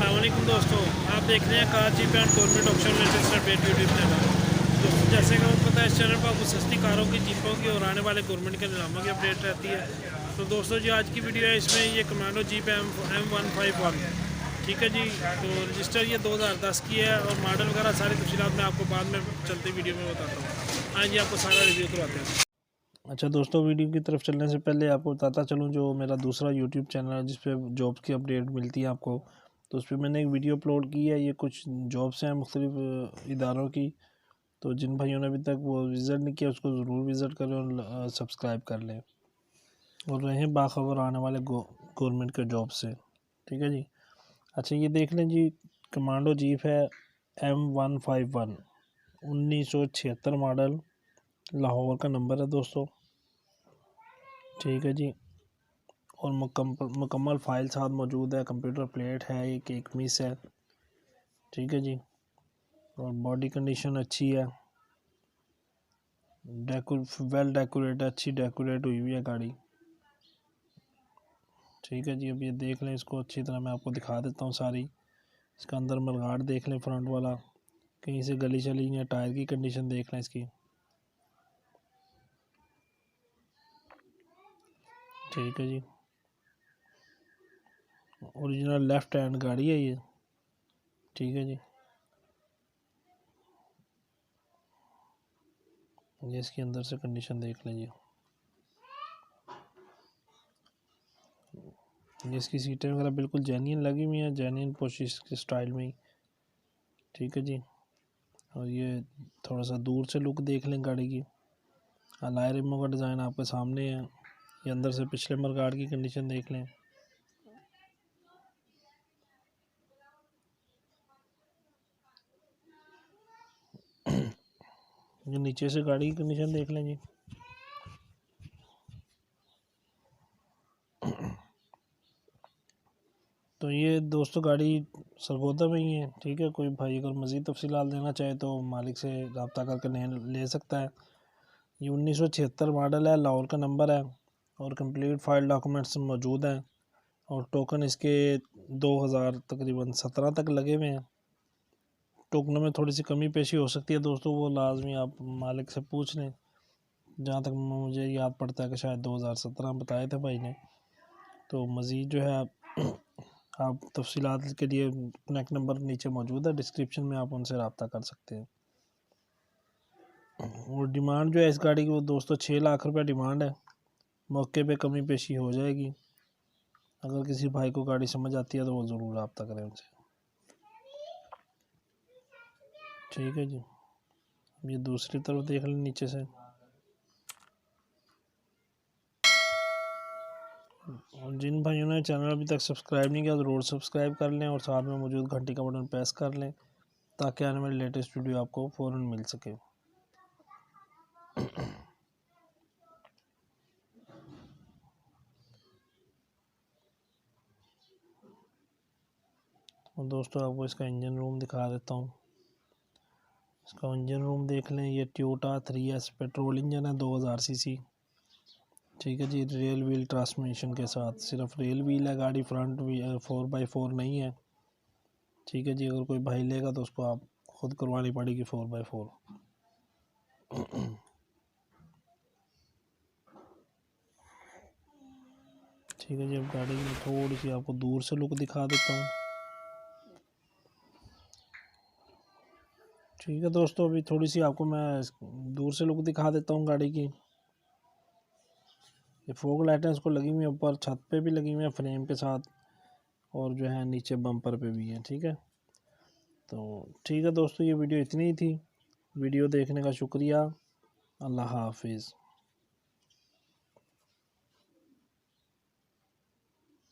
अस्सलाम वालेकुम दोस्तों, आप देख रहे हैं car jeep and government option latest update YouTube channel. दोस्तों जैसे कि आपको पता है, इस चैनल पर आपको सस्ती कारों की, जीपों की और आने वाले गवर्नमेंट के निलामों की अपडेट रहती है। तो दोस्तों जो आज की वीडियो है, इसमें ये कमांडो जीप M151, ठीक है जी। तो रजिस्टर ये 2010 की है और मॉडल वगैरह सारी तफसीलात मैं आपको बाद में चलती वीडियो में बताता हूँ। हाँ जी, आपको सारा रिव्यू करवाते हैं। अच्छा दोस्तों, वीडियो की तरफ चलने से पहले आपको बताता चलूँ, जो मेरा दूसरा यूट्यूब चैनल है जिस पे जॉब्स की अपडेट मिलती है आपको, तो उस पर मैंने एक वीडियो अपलोड की है। ये कुछ जॉब्स हैं मुख्तलिफ इदारों की। तो जिन भाइयों ने अभी तक वो विज़िट नहीं किया, उसको ज़रूर विज़िट करें और सब्सक्राइब कर लें और रहें बाखबर आने वाले गवर्नमेंट के जॉब से, ठीक है जी। अच्छा, ये देख लें जी, कमांडो जीप है M151, 1976 मॉडल, लाहौर का नंबर है दोस्तों, ठीक है जी। और मुकम्मल फ़ाइल साथ मौजूद है, कंप्यूटर प्लेट है, एक मिस है, ठीक है जी। और बॉडी कंडीशन अच्छी है, वेल डेकोरेट, अच्छी डेकोरेट हुई हुई है गाड़ी, ठीक है जी। अब ये देख लें, इसको अच्छी तरह मैं आपको दिखा देता हूँ सारी। इसका अंदर मडगार्ड देख लें, फ्रंट वाला कहीं से गली चली नहीं है। टायर की कंडीशन देख लें इसकी, ठीक है जी। ओरिजिनल लेफ्ट हैंड गाड़ी है ये, ठीक है जी। ये इसके अंदर से कंडीशन देख लें जी। ये इसकी सीटें वगैरह बिल्कुल जेन्युइन लगी हुई हैं, जेन्युइन पोशिश के स्टाइल में, ठीक है जी। और ये थोड़ा सा दूर से लुक देख लें गाड़ी की। अलाय रिमों का डिज़ाइन आपके सामने है। ये अंदर से पिछले मडगार्ड की कंडीशन देख लें, ये नीचे से गाड़ी की कंडीशन देख लें जी। तो ये दोस्तों गाड़ी सरगोदा में ही है, ठीक है। कोई भाई अगर मज़ीद तफसीलात लेना चाहे तो मालिक से रब्ता करके ले सकता है। ये 1976 मॉडल है, लाहौर का नंबर है और कंप्लीट फाइल डॉक्यूमेंट्स मौजूद हैं और टोकन इसके 2000 तकरीबन 17 तक लगे हुए हैं। टोकनों में थोड़ी सी कमी पेशी हो सकती है दोस्तों, वो लाजमी आप मालिक से पूछ लें। जहाँ तक मुझे याद पड़ता है कि शायद 2017 बताए थे भाई ने। तो मज़ीद जो है आप तफसीलात के लिए कनेक्ट नंबर नीचे मौजूद है डिस्क्रिप्शन में, आप उनसे रब्ता कर सकते हैं। और डिमांड जो है इस गाड़ी की, वो दोस्तों 6 लाख रुपये डिमांड है। मौके पे कमी पेशी हो जाएगी। अगर किसी भाई को गाड़ी समझ आती है तो वो ज़रूर रब्ता करें उनसे, ठीक है जी। ये दूसरी तरफ देख लें नीचे से। और जिन भाइयों ने चैनल अभी तक सब्सक्राइब नहीं किया, ज़रूर सब्सक्राइब कर लें और साथ में मौजूद घंटी का बटन प्रेस कर लें ताकि आने वाली लेटेस्ट वीडियो आपको फ़ौरन मिल सके। और दोस्तों आपको इसका इंजन रूम दिखा देता हूँ। इसका इंजन रूम देख लें। ये टोयोटा 3S पेट्रोल इंजन है, 2000 सीसी, ठीक है जी। रेल व्हील ट्रांसमिशन के साथ, सिर्फ रेल व्हील है गाड़ी, फ्रंट व्हील 4x4 नहीं है, ठीक है जी। अगर कोई भाई लेगा तो उसको आप खुद करवानी पड़ेगी 4x4, ठीक है जी। अब गाड़ी में थोड़ी सी आपको दूर से लुक दिखा देता हूँ, ठीक है दोस्तों। अभी थोड़ी सी आपको मैं दूर से लुक दिखा देता हूँ गाड़ी की। ये फॉग लाइटें इसको लगी हुई है, ऊपर छत पे भी लगी हुई है फ्रेम के साथ, और जो है नीचे बम्पर पे भी है, ठीक है। तो ठीक है दोस्तों, ये वीडियो इतनी ही थी। वीडियो देखने का शुक्रिया। अल्लाह हाफिज़।